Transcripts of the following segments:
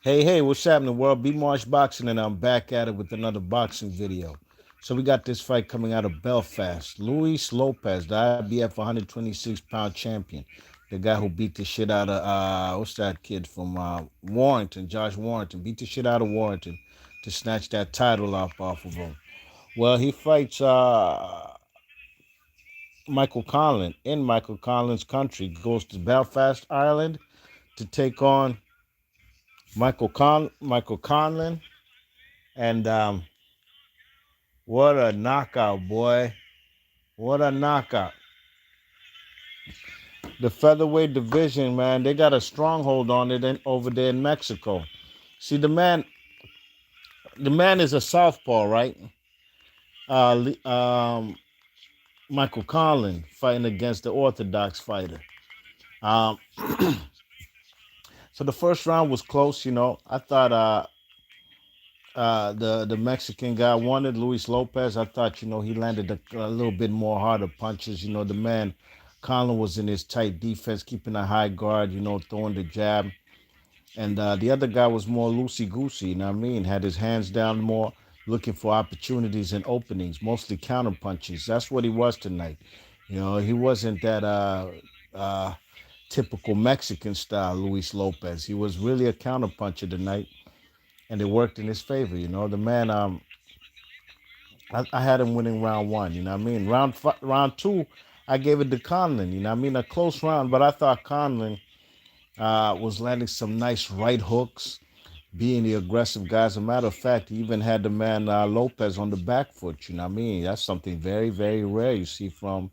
Hey, what's happening, world? B Marsh Boxing, and I'm back at it with another boxing video. So we got this fight coming out of Belfast. Luis Lopez, the IBF 126-pound champion, the guy who beat the shit out of what's that kid from Warrington, Josh Warrington, beat the shit out of Warrington to snatch that title off of him. Well, he fights Michael Conlan in Michael Conlan's country. Goes to Belfast, Ireland, to take on Michael Conlan. And what a knockout, boy. What a knockout. The featherweight division, man, they got a stronghold on it over there in Mexico. See, the man is a southpaw, right? Michael Conlan fighting against the orthodox fighter. Um, so the first round was close, you know. I thought the Mexican guy wanted Luis Lopez. I thought, you know, he landed a little bit more harder punches. You know, the man Conlan was in his tight defense, keeping a high guard, you know, throwing the jab. And the other guy was more loosey goosey, you know what I mean? Had his hands down more, looking for opportunities and openings, mostly counter punches. That's what he was tonight. You know, he wasn't that uh, typical Mexican style Luis Lopez. He was really a counter puncher tonight, and it worked in his favor. You know, the man. I had him winning round one. You know what I mean? Round two, I gave it to Conlan. You know what I mean? A close round, but I thought Conlan was landing some nice right hooks, being the aggressive guy. As a matter of fact, he even had the man Lopez on the back foot. You know what I mean? That's something very, very rare you see from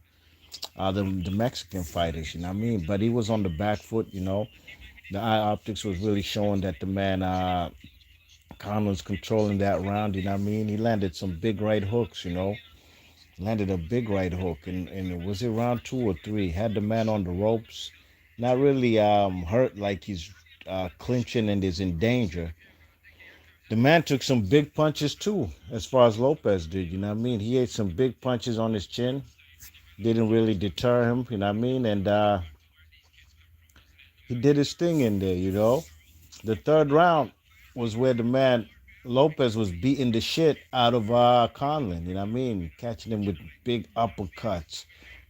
the Mexican fighters. You know what I mean? But he was on the back foot. You know, the eye optics was really showing that the man Conlan's controlling that round. You know what I mean? He landed some big right hooks. You know, landed a big right hook, and was it round two or three? Had the man on the ropes, not really hurt like he's clinching and is in danger. The man took some big punches too, as far as Lopez did. You know what I mean? He ate some big punches on his chin. Didn't really deter him. You know what I mean? And he did his thing in there. You know, the third round was where the man Lopez was beating the shit out of Conlan. You know what I mean? Catching him with big uppercuts,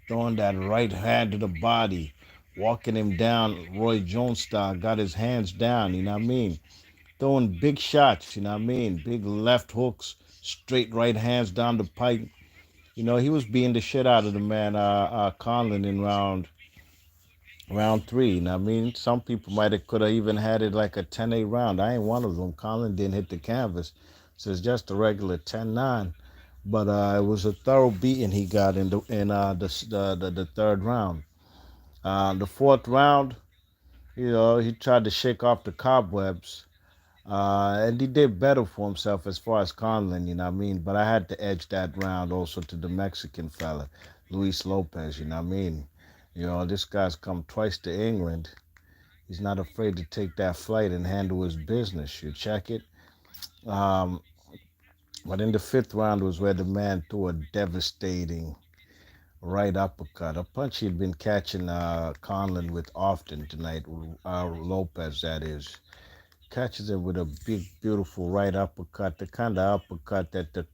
throwing that right hand to the body, walking him down Roy Jones style, got his hands down, you know what I mean? Throwing big shots, you know what I mean? Big left hooks, straight right hands down the pipe. You know, he was beating the shit out of the man, Conlan in round three. You know what I mean? Some people might have could have even had it like a 10-8 round. I ain't one of them. Conlan didn't hit the canvas. So it's just a regular 10-9. But it was a thorough beating he got in the third round. The fourth round, you know, he tried to shake off the cobwebs, and he did better for himself as far as Conlan, you know what I mean? But I had to edge that round also to the Mexican fella, Luis Lopez, you know what I mean? You know, this guy's come twice to England. He's not afraid to take that flight and handle his business. You check it. Um, but in the fifth round was where the man threw a devastating right uppercut, a punch he'd been catching Conlan with often tonight, Lopez, that is. Catches him with a big, beautiful right uppercut, the kind of uppercut that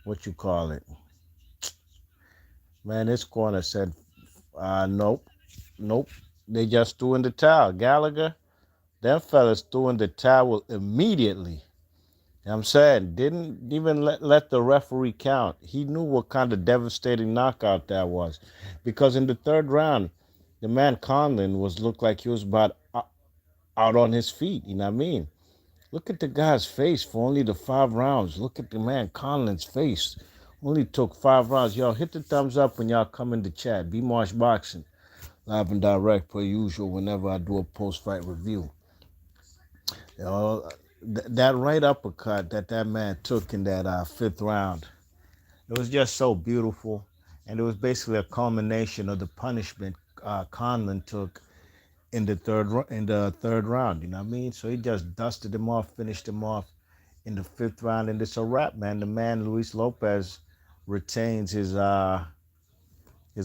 what you call it? Man, this corner said, nope, nope. They just threw in the towel. Gallagher, them fellas threw in the towel immediately. You know what I'm saying? Didn't even let the referee count. He knew what kind of devastating knockout that was. Because in the third round, the man Conlan looked like he was about out on his feet. You know what I mean? Look at the guy's face for only the 5 rounds. Look at the man Conlan's face. Only took 5 rounds. Y'all hit the thumbs up when y'all come in the chat. B Marsh Boxing, live and direct per usual. Whenever I do a post-fight review, you know that right uppercut that man took in that fifth round. It was just so beautiful, and it was basically a culmination of the punishment Conlan took in the third round. You know what I mean? So he just dusted him off, finished him off in the fifth round, and it's a wrap, man. The man Luis Lopez retains his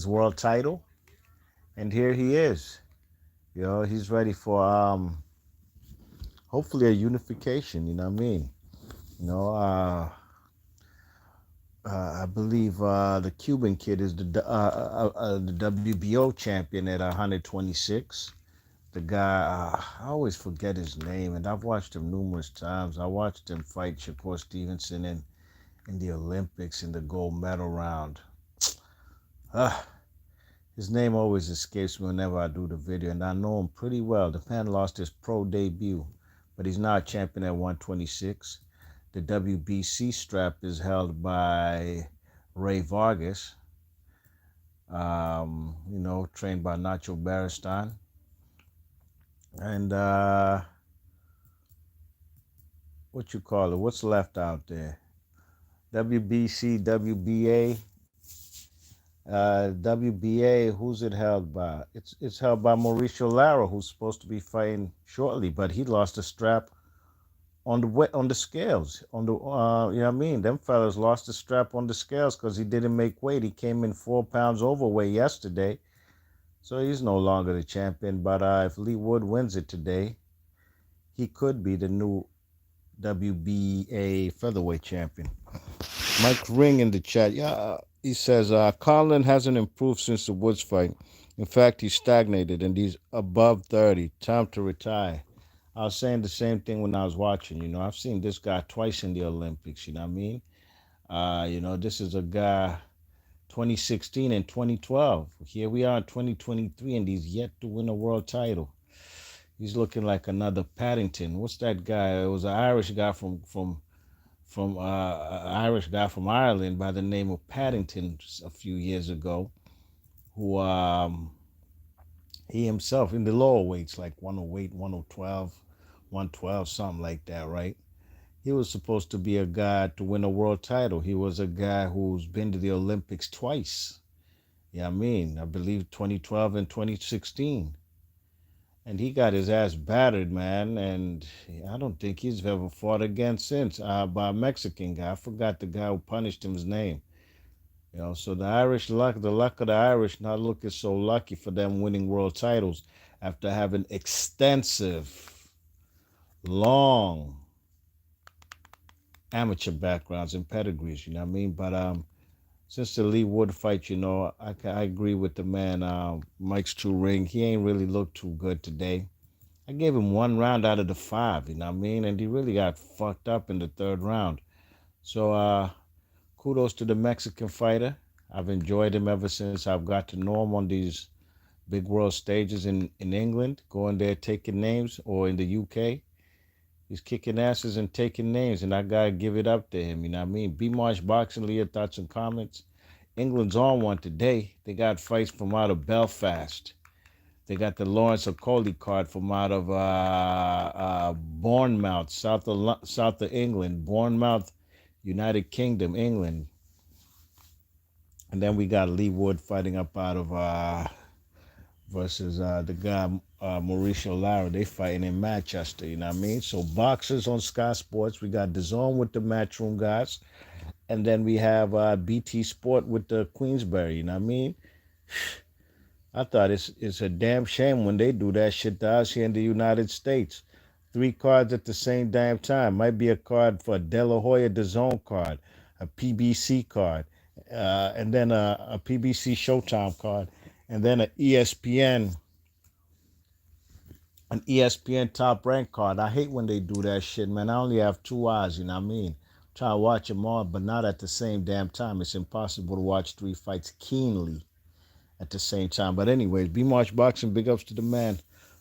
world title, and here he is. You know, he's ready for hopefully a unification. You know what I mean? You know, I believe the Cuban kid is the WBO champion at 126. The guy, I always forget his name, and I've watched him numerous times. I watched him fight Shakur Stevenson in the Olympics in the gold medal round. Uh, his name always escapes me whenever I do the video, and I know him pretty well. The man lost his pro debut, but he's now a champion at 126. The WBC strap is held by Ray Vargas, trained by Nacho Beristain. And what you call it? What's left out there? WBC, WBA, WBA. Who's it held by? It's held by Mauricio Lara, who's supposed to be fighting shortly, but he lost the strap on the scales you know what I mean. Them fellas lost the strap on the scales because he didn't make weight. He came in 4 pounds overweight yesterday, so he's no longer the champion. But if Lee Wood wins it today, he could be the new WBA featherweight champion. Mike Ring in the chat. Yeah, he says Conlan hasn't improved since the Woods fight. In fact, he's stagnated and he's above 30. Time to retire. I was saying the same thing when I was watching. I've seen this guy twice in the Olympics. You know what I mean? This is a guy 2016 and 2012. Here we are in 2023, and he's yet to win a world title. He's looking like another Paddington. What's that guy? It was an Irish guy from Ireland by the name of Paddington a few years ago, who he himself in the lower weights, like 108, 112, 112, something like that, right? He was supposed to be a guy to win a world title. He was a guy who's been to the Olympics twice. Yeah, I believe 2012 and 2016. And he got his ass battered, man. And I don't think he's ever fought again since by a Mexican guy. I forgot the guy who punished him's name. So the luck of the Irish not looking so lucky for them winning world titles after having extensive, long amateur backgrounds and pedigrees. You know what I mean? But since the Lee Wood fight, I agree with the man, Mike's True Ring. He ain't really looked too good today. I gave him 1 round out of the 5, you know what I mean? And he really got fucked up in the 3rd round. So kudos to the Mexican fighter. I've enjoyed him ever since I've got to know him on these big world stages in England, going there taking names, or in the UK. He's kicking asses and taking names, and I got to give it up to him, you know what I mean? B-Marsh Boxing, Leah, thoughts and comments. England's on one today. They got fights from out of Belfast. They got the Lawrence Okoli card from out of Bournemouth, south of England. Bournemouth, United Kingdom, England. And then we got Lee Wood fighting up out of versus the guy Mauricio Lara. They fighting in Manchester, you know what I mean? So boxers on Sky Sports. We got DAZN with the Matchroom guys. And then we have BT Sport with the Queensberry, you know what I mean? I thought it's a damn shame when they do that shit to us here in the United States. 3 cards at the same damn time. Might be a card for a De La Hoya DAZN card, a PBC card, and then a PBC Showtime card, and then an ESPN Top Rank card. I hate when they do that shit, man. I only have 2 eyes, you know what I mean? Try to watch them all, but not at the same damn time. It's impossible to watch 3 fights keenly at the same time. But anyways, B-March Boxing, big ups to the man,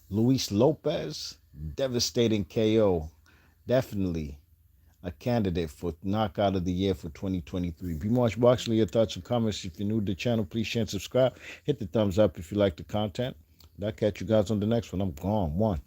Luis Lopez. Devastating KO. Definitely a candidate for knockout of the year for 2023. B-March Boxing, your thoughts and comments. If you're new to the channel, please share and subscribe. Hit the thumbs up if you like the content. I'll catch you guys on the next one. I'm gone. 1.